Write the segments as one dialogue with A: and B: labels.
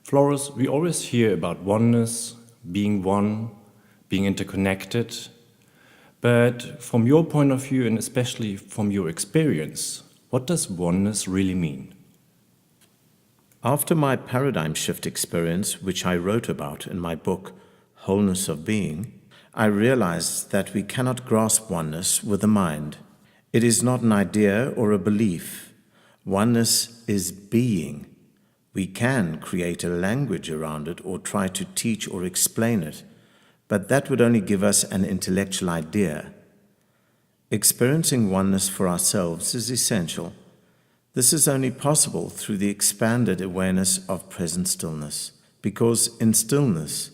A: Flores, we always hear about oneness, being one, being interconnected. But from your point of view, and especially from your experience, what does oneness really mean?
B: After my paradigm shift experience, which I wrote about in my book, Wholeness of Being, I realized that we cannot grasp oneness with the mind. It is not an idea or a belief. Oneness is being. We can create a language around it or try to teach or explain it, but that would only give us an intellectual idea. Experiencing oneness for ourselves is essential. This is only possible through the expanded awareness of present stillness, because in stillness,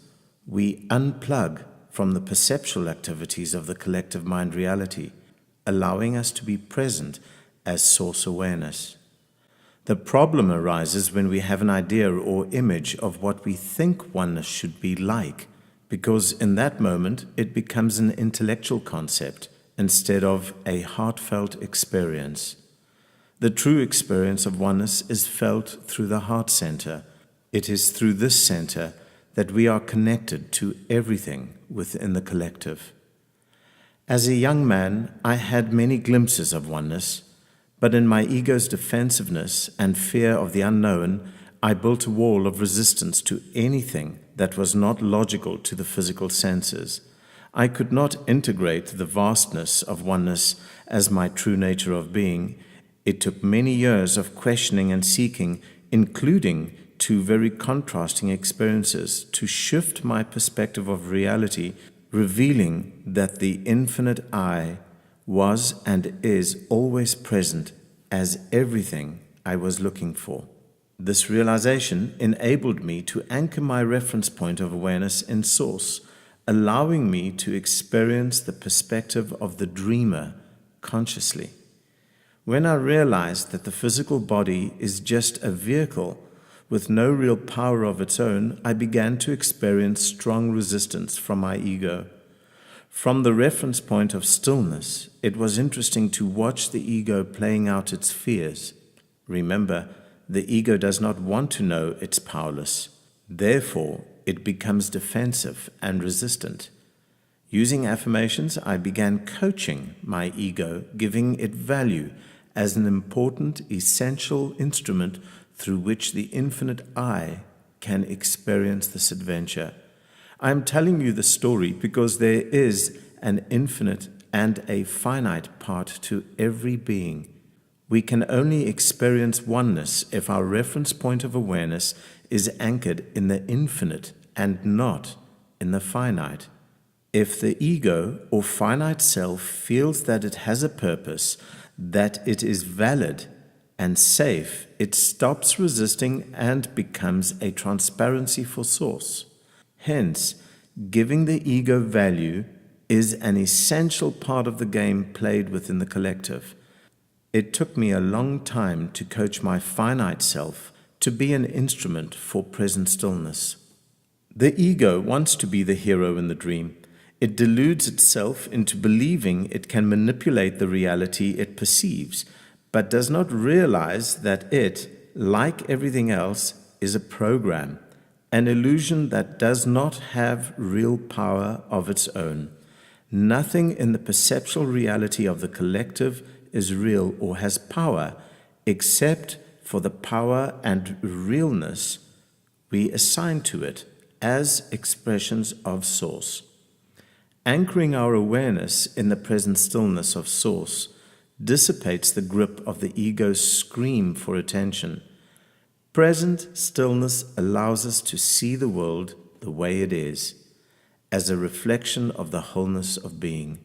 B: we unplug from the perceptual activities of the collective mind reality, allowing us to be present as source awareness. The problem arises when we have an idea or image of what we think oneness should be like, because in that moment it becomes an intellectual concept instead of a heartfelt experience. The true experience of oneness is felt through the heart center. It is through this center that we are connected to everything within the collective. As a young man, I had many glimpses of oneness, but in my ego's defensiveness and fear of the unknown, I built a wall of resistance to anything that was not logical to the physical senses. I could not integrate the vastness of oneness as my true nature of being. It took many years of questioning and seeking, including two very contrasting experiences, to shift my perspective of reality, revealing that the infinite I was and is always present as everything I was looking for. This realization enabled me to anchor my reference point of awareness in Source, allowing me to experience the perspective of the dreamer consciously. When I realized that the physical body is just a vehicle with no real power of its own, I began to experience strong resistance from my ego. From the reference point of stillness, it was interesting to watch the ego playing out its fears. Remember, the ego does not want to know it's powerless. Therefore, it becomes defensive and resistant. Using affirmations, I began coaching my ego, giving it value as an important, essential instrument through which the infinite I can experience this adventure. I am telling you the story because there is an infinite and a finite part to every being. We can only experience oneness if our reference point of awareness is anchored in the infinite and not in the finite. If the ego or finite self feels that it has a purpose, that it is valid and safe, it stops resisting and becomes a transparency for Source. Hence, giving the ego value is an essential part of the game played within the collective. It took me a long time to coach my finite self to be an instrument for present stillness. The ego wants to be the hero in the dream. It deludes itself into believing it can manipulate the reality it perceives, but does not realize that it, like everything else, is a program, an illusion that does not have real power of its own. Nothing in the perceptual reality of the collective is real or has power, except for the power and realness we assign to it as expressions of Source. Anchoring our awareness in the present stillness of Source dissipates the grip of the ego's scream for attention. Present stillness allows us to see the world the way it is, as a reflection of the wholeness of being.